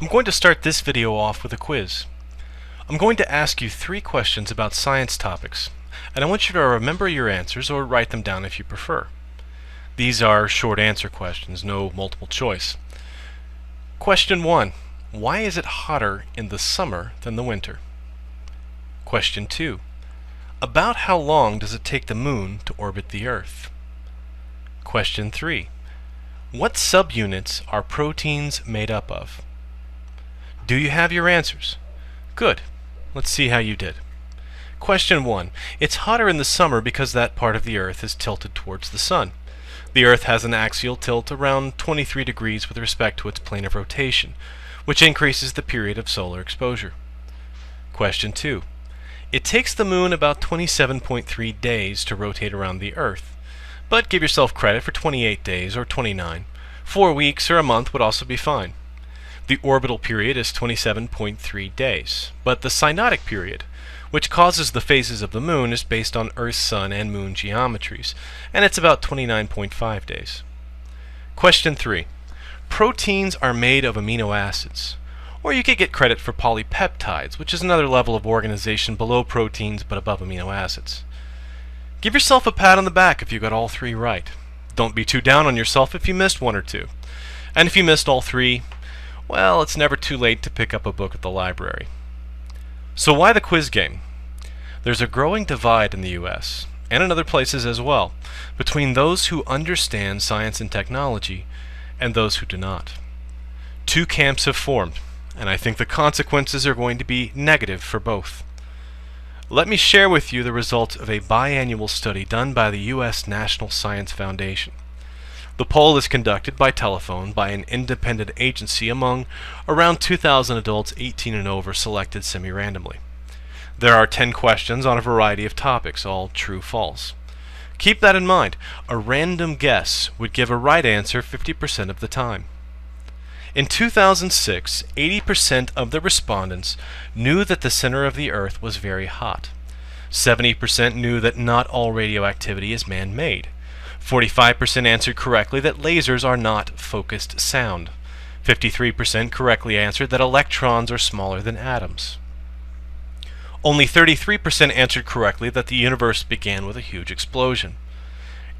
I'm going to start this video off with a quiz. I'm going to ask you 3 questions about science topics, and I want you to remember your answers or write them down if you prefer. These are short answer questions, no multiple choice. Question 1. Why is it hotter in the summer than the winter? Question 2. About how long does it take the moon to orbit the Earth? Question 3. What subunits are proteins made up of? Do you have your answers? Good. Let's see how you did. Question 1. It's hotter in the summer because that part of the Earth is tilted towards the Sun. The Earth has an axial tilt around 23 degrees with respect to its plane of rotation, which increases the period of solar exposure. Question 2. It takes the moon about 27.3 days to rotate around the Earth, but give yourself credit for 28 days or 29. 4 weeks or a month would also be fine. The orbital period is 27.3 days, but the synodic period, which causes the phases of the moon, is based on Earth, Sun, and Moon geometries, and it's about 29.5 days. Question 3. Proteins are made of amino acids, or you could get credit for polypeptides, which is another level of organization below proteins but above amino acids. Give yourself a pat on the back if you got all 3 right. Don't be too down on yourself if you missed 1 or 2. And if you missed all 3, well, it's never too late to pick up a book at the library. So why the quiz game? There's a growing divide in the US, and in other places as well, between those who understand science and technology and those who do not. 2 camps have formed, and I think the consequences are going to be negative for both. Let me share with you the results of a biannual study done by the US National Science Foundation. The poll is conducted by telephone by an independent agency among around 2,000 adults 18 and over selected semi-randomly. There are 10 questions on a variety of topics, all true-false. Keep that in mind. A random guess would give a right answer 50% of the time. In 2006, 80% of the respondents knew that the center of the Earth was very hot. 70% knew that not all radioactivity is man-made. 45% answered correctly that lasers are not focused sound. 53% correctly answered that electrons are smaller than atoms. Only 33% answered correctly that the universe began with a huge explosion.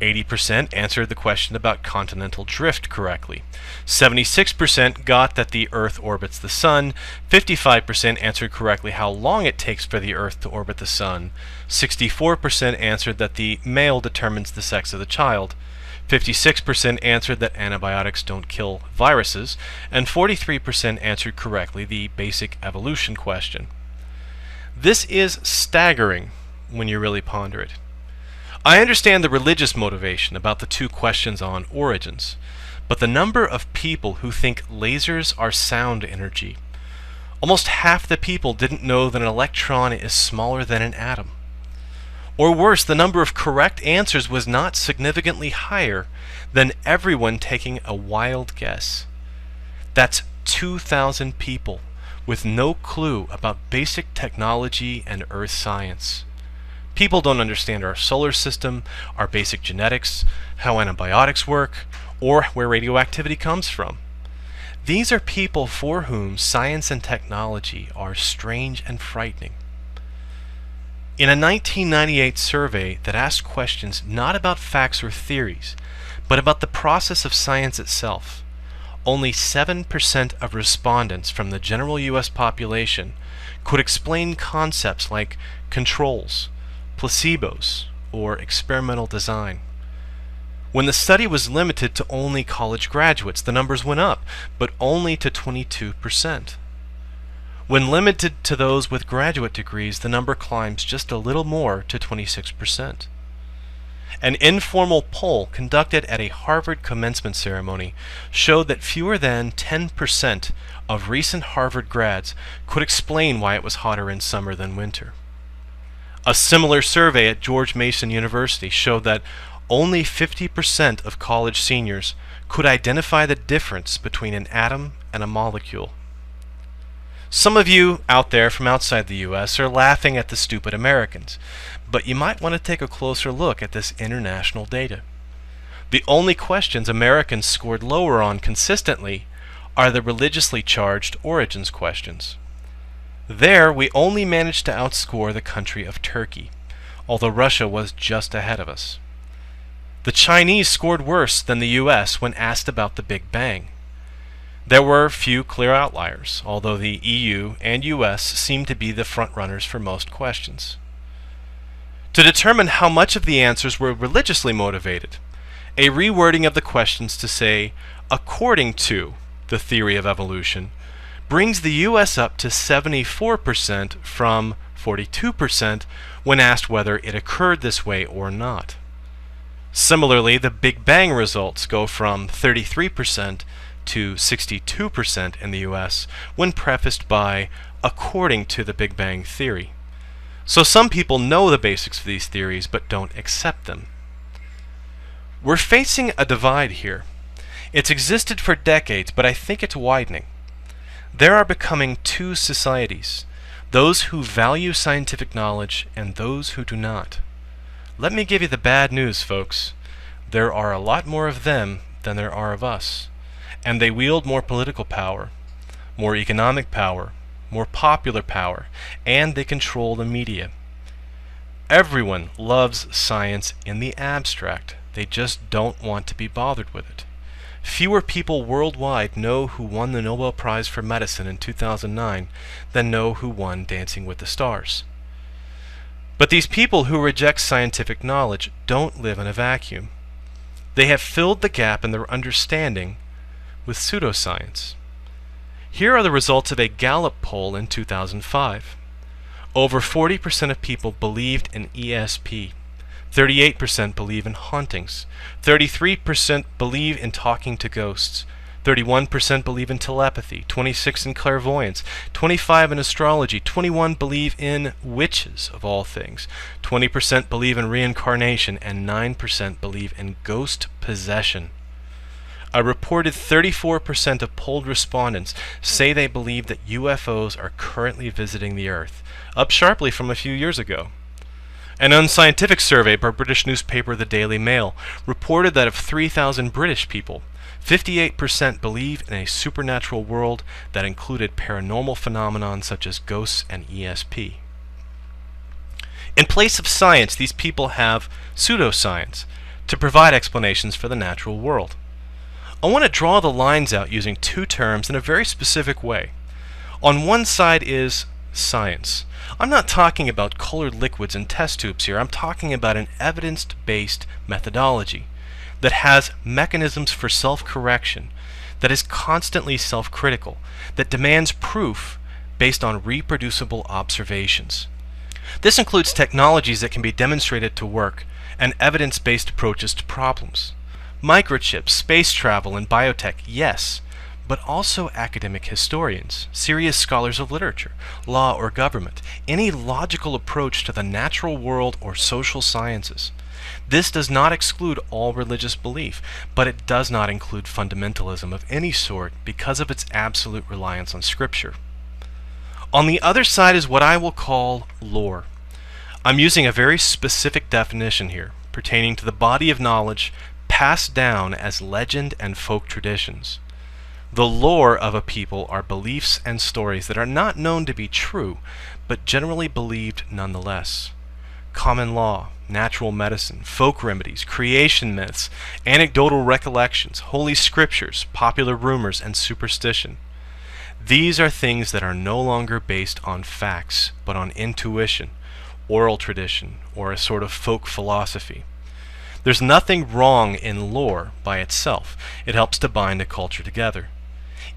80% answered the question about continental drift correctly. 76% got that the Earth orbits the Sun. 55% answered correctly how long it takes for the Earth to orbit the Sun. 64% answered that the male determines the sex of the child. 56% answered that antibiotics don't kill viruses. And 43% answered correctly the basic evolution question. This is staggering when you really ponder it. I understand the religious motivation about the 2 questions on origins, but the number of people who think lasers are sound energy, almost half the people didn't know that an electron is smaller than an atom. Or worse, the number of correct answers was not significantly higher than everyone taking a wild guess. That's 2,000 people with no clue about basic technology and Earth science. People don't understand our solar system, our basic genetics, how antibiotics work, or where radioactivity comes from. These are people for whom science and technology are strange and frightening. In a 1998 survey that asked questions not about facts or theories, but about the process of science itself, only 7% of respondents from the general US population could explain concepts like controls, placebos, or experimental design. When the study was limited to only college graduates, the numbers went up, but only to 22%. When limited to those with graduate degrees, the number climbs just a little more to 26%. An informal poll conducted at a Harvard commencement ceremony showed that fewer than 10% of recent Harvard grads could explain why it was hotter in summer than winter. A similar survey at George Mason University showed that only 50% of college seniors could identify the difference between an atom and a molecule. Some of you out there from outside the US are laughing at the stupid Americans, but you might want to take a closer look at this international data. The only questions Americans scored lower on consistently are the religiously charged origins questions. There, we only managed to outscore the country of Turkey, although Russia was just ahead of us. The Chinese scored worse than the US when asked about the Big Bang. There were few clear outliers, although the EU and US seemed to be the frontrunners for most questions. To determine how much of the answers were religiously motivated, a rewording of the questions to say, according to the theory of evolution, brings the US up to 74% from 42% when asked whether it occurred this way or not. Similarly, the Big Bang results go from 33% to 62% in the US when prefaced by according to the Big Bang theory. So some people know the basics of these theories but don't accept them. We're facing a divide here. It's existed for decades, but I think it's widening. There are becoming two societies, those who value scientific knowledge and those who do not. Let me give you the bad news, folks. There are a lot more of them than there are of us, and they wield more political power, more economic power, more popular power, and they control the media. Everyone loves science in the abstract. They just don't want to be bothered with it. Fewer people worldwide know who won the Nobel Prize for Medicine in 2009 than know who won Dancing with the Stars. But these people who reject scientific knowledge don't live in a vacuum. They have filled the gap in their understanding with pseudoscience. Here are the results of a Gallup poll in 2005. Over 40% of people believed in ESP. 38% believe in hauntings. 33% believe in talking to ghosts. 31% believe in telepathy. 26% in clairvoyance. 25% in astrology. 21% believe in witches, of all things. 20% believe in reincarnation. And 9% believe in ghost possession. A reported 34% of polled respondents say they believe that UFOs are currently visiting the Earth, up sharply from a few years ago. An unscientific survey by British newspaper The Daily Mail reported that of 3,000 British people, 58% believe in a supernatural world that included paranormal phenomena such as ghosts and ESP. In place of science, these people have pseudoscience to provide explanations for the natural world. I want to draw the lines out using two terms in a very specific way. On one side is science. I'm not talking about colored liquids and test tubes here. I'm talking about an evidence-based methodology that has mechanisms for self-correction, that is constantly self-critical, that demands proof based on reproducible observations. This includes technologies that can be demonstrated to work and evidence-based approaches to problems. Microchips, space travel, and biotech, yes, but also academic historians, serious scholars of literature, law, or government, any logical approach to the natural world or social sciences. This does not exclude all religious belief, but it does not include fundamentalism of any sort because of its absolute reliance on Scripture. On the other side is what I will call lore. I'm using a very specific definition here, pertaining to the body of knowledge passed down as legend and folk traditions. The lore of a people are beliefs and stories that are not known to be true, but generally believed nonetheless. Common law, natural medicine, folk remedies, creation myths, anecdotal recollections, holy scriptures, popular rumors, and superstition. These are things that are no longer based on facts, but on intuition, oral tradition, or a sort of folk philosophy. There's nothing wrong in lore by itself. It helps to bind a culture together.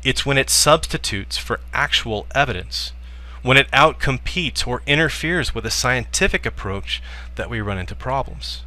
It's when it substitutes for actual evidence, when it outcompetes or interferes with a scientific approach, that we run into problems.